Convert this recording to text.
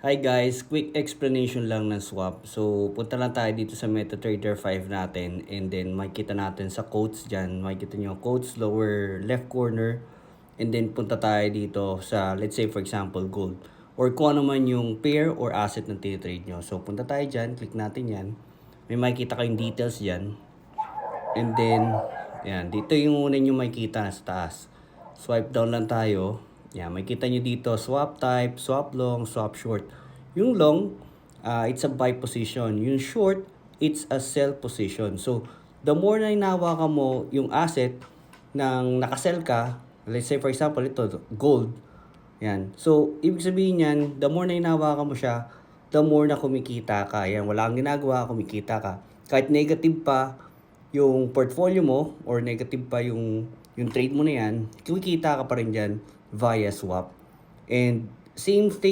Hi guys, quick explanation lang ng swap. So, punta lang tayo dito sa MetaTrader 5 natin and then makikita natin sa quotes dyan. Makikita nyo quotes lower left corner and then punta tayo dito sa, let's say for example, gold. Or kung ano man yung pair or asset na tinitrade nyo. So, punta tayo dyan, click natin yan. May makikita kayong details dyan. And then, yan, dito yung una nyo makikita sa taas. Swipe down lang tayo. Yan, makikita nyo dito, swap type, swap long, swap short. Yung long, it's a buy position. Yung short, it's a sell position. So, the more na hinahawakan mo yung asset ng nakasell ka, let's say for example, ito, gold. Yan. So, ibig sabihin yan, the more na hinahawakan mo siya, the more na kumikita ka. Yan, wala kang ginagawa, kumikita ka. Kahit negative pa yung portfolio mo or negative pa yung trade mo na yan, kumikita ka pa rin dyan via swap. And same thing